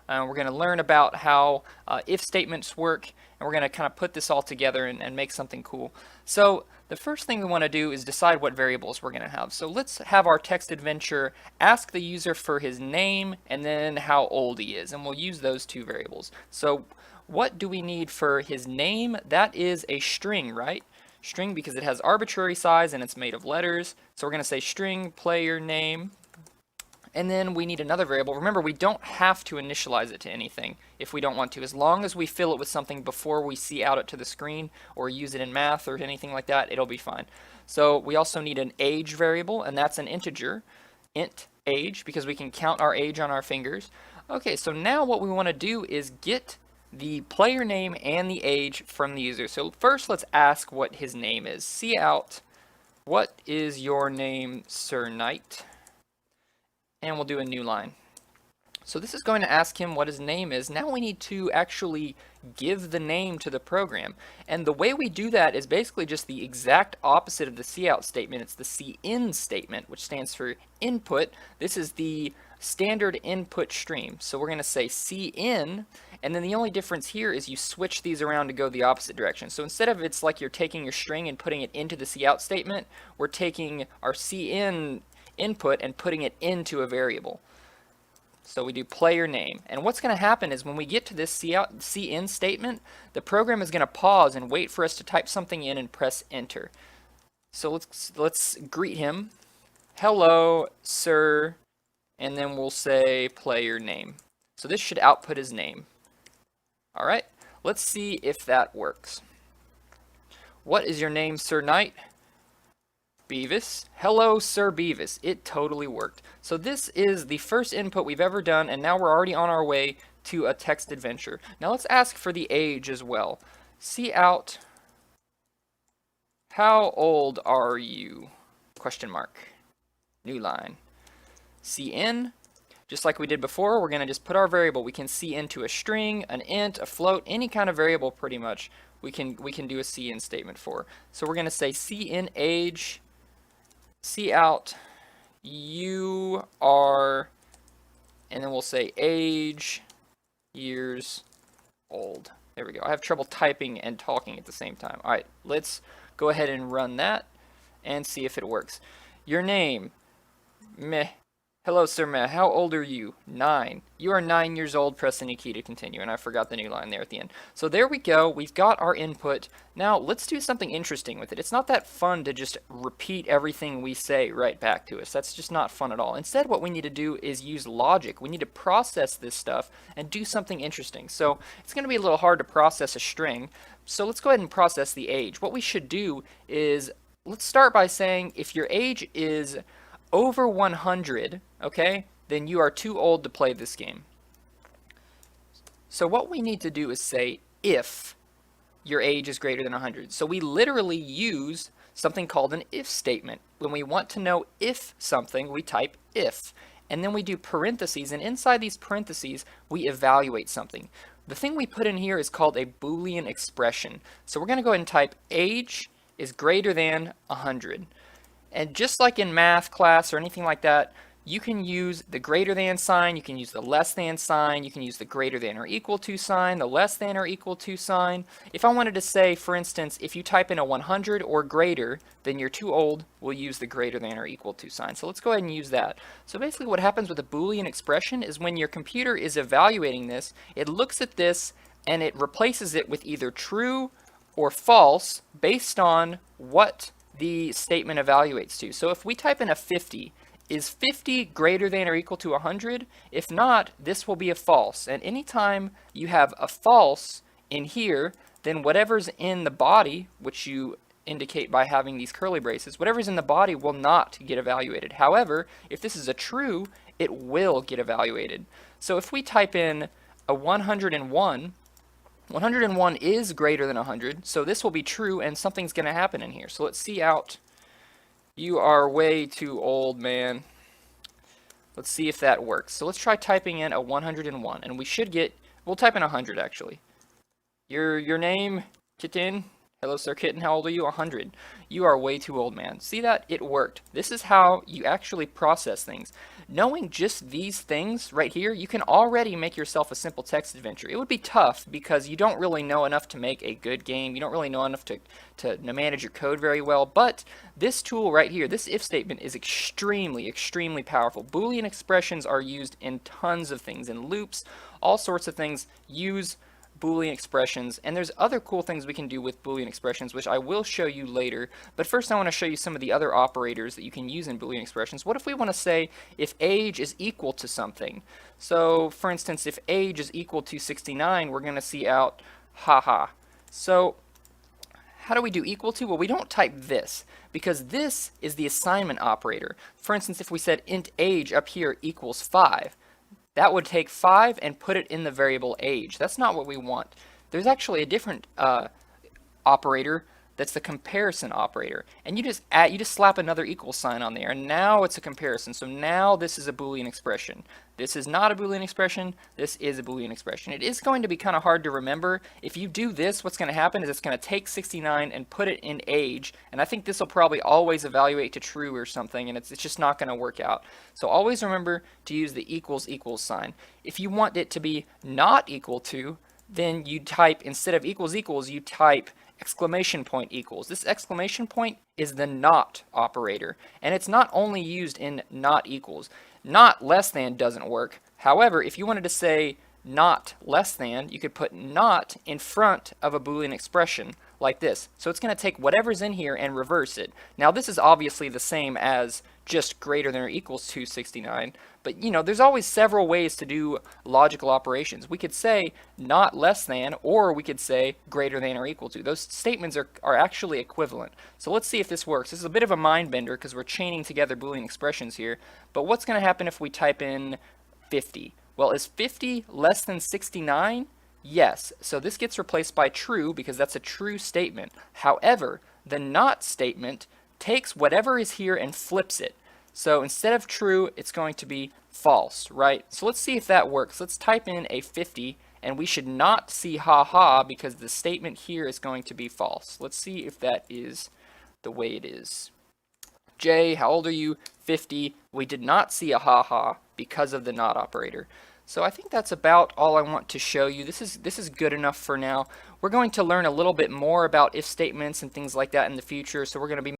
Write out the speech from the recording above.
We're going to learn about how if statements work, and we're going to kind of put this all together and make something cool. So the first thing we want to do is decide what variables we're going to have. So let's have our text adventure ask the user for his name and then how old he is, and we'll use those two variables. So what do we need for his name? That is a string, right? String because it has arbitrary size and it's made of letters. So we're going to say string player name. And then we need another variable. Remember, we don't have to initialize it to anything if we don't want to. As long as we fill it with something before we see out it to the screen or use it in math or anything like that, it'll be fine. So we also need an age variable, and that's an integer, int age, because we can count our age on our fingers. Okay, so now what we want to do is get the player name and the age from the user. So first let's ask what his name is. Cout, what is your name, Sir Knight? And we'll do a new line. So this is going to ask him what his name is. Now we need to actually give the name to the program. And the way we do that is basically just the exact opposite of the cout statement. It's the cin statement, which stands for input. This is the standard input stream. So we're going to say cin, and then the only difference here is you switch these around to go the opposite direction. So instead of it's like you're taking your string and putting it into the cout statement, we're taking our cin input and putting it into a variable. So we do player name. And what's going to happen is when we get to this cin statement, the program is going to pause and wait for us to type something in and press enter. So let's greet him. Hello, sir. And then we'll say player name. So this should output his name. All right, let's see if that works. What is your name, Sir Knight? Beavis. Hello, Sir Beavis. It totally worked. So this is the first input we've ever done, and now we're already on our way to a text adventure. Now let's ask for the age as well. Cout, how old are you? Question mark. New line. Cin, just like we did before, we're going to just put our variable. We can cin to a string, an int, a float, any kind of variable pretty much we can do a cin statement for. So we're going to say cin age, cout, you are, and then we'll say age, years old. There we go. I have trouble typing and talking at the same time. All right, let's go ahead and run that and see if it works. Your name, meh. Hello, Sir Meh. How old are you? 9. You are 9 years old. Press any key to continue. And I forgot the new line there at the end. So there we go. We've got our input. Now let's do something interesting with it. It's not that fun to just repeat everything we say right back to us. That's just not fun at all. Instead, what we need to do is use logic. We need to process this stuff and do something interesting. So it's going to be a little hard to process a string. So let's go ahead and process the age. What we should do is, let's start by saying if your age is over 100, okay, then you are too old to play this game. So what we need to do is say if your age is greater than 100. So we literally use something called an if statement. When we want to know if something, we type if. And then we do parentheses, and inside these parentheses, we evaluate something. The thing we put in here is called a Boolean expression. So we're going to go ahead and type age is greater than 100. And just like in math class or anything like that, you can use the greater than sign, you can use the less than sign, you can use the greater than or equal to sign, the less than or equal to sign. If I wanted to say, for instance, if you type in a 100 or greater, then you're too old, we'll use the greater than or equal to sign. So let's go ahead and use that. So basically what happens with a Boolean expression is when your computer is evaluating this, it looks at this and it replaces it with either true or false based on what the statement evaluates to. So if we type in a 50, is 50 greater than or equal to 100? If not, this will be a false. And anytime you have a false in here, then whatever's in the body, which you indicate by having these curly braces, whatever's in the body will not get evaluated. However, if this is a true, it will get evaluated. So if we type in a 101, 101 is greater than 100, so this will be true and something's going to happen in here. So let's see out. You are way too old, man. Let's see if that works. So let's try typing in a 101, and we should get, we'll type in 100 actually. Your name, Kitten? Hello, Sir Kitten, how old are you? 100. You are way too old, man. See that? It worked. This is how you actually process things. knowing just these things right here, you can already make yourself a simple text adventure. It would be tough because you don't really know enough to make a good game. You don't really know enough to manage your code very well. But this tool right here, this if statement, is extremely, extremely powerful. Boolean expressions are used in tons of things, in loops, all sorts of things use Boolean expressions, and there's other cool things we can do with Boolean expressions, which I will show you later. But first I want to show you some of the other operators that you can use in Boolean expressions. What if we want to say if age is equal to something? So for instance, if age is equal to 69, we're going to see out haha. So how do we do equal to? Well, we don't type this because this is the assignment operator. For instance, if we said int age up here equals 5, that would take 5 and put it in the variable age. That's not what we want. There's actually a different operator that's the comparison operator. And you just slap another equal sign on there, and now it's a comparison. So now this is a Boolean expression. This is not a Boolean expression. This is a Boolean expression. It is going to be kind of hard to remember. If you do this, what's going to happen is it's going to take 69 and put it in age. And I think this will probably always evaluate to true or something, and it's just not going to work out. So always remember to use the equals sign. If you want it to be not equal to, then you type, instead of equals, you type exclamation point equals. This exclamation point is the not operator, and it's not only used in not equals. Not less than doesn't work. However, if you wanted to say not less than, you could put not in front of a Boolean expression like this. So it's going to take whatever's in here and reverse it. Now this is obviously the same as just greater than or equals to 69, but you know, there's always several ways to do logical operations. We could say not less than, or we could say greater than or equal to. Those statements are actually equivalent. So let's see if this works. This is a bit of a mind bender because we're chaining together Boolean expressions here, but what's going to happen if we type in 50? Well, is 50 less than 69? Yes, so this gets replaced by true because that's a true statement. However, the not statement takes whatever is here and flips it. So instead of true, it's going to be false, right? So let's see if that works. Let's type in a 50, and we should not see haha because the statement here is going to be false. Let's see if that is the way it is. Jay, how old are you? 50. We did not see a haha because of the not operator. So I think that's about all I want to show you. This is good enough for now. We're going to learn a little bit more about if statements and things like that in the future, so we're going to be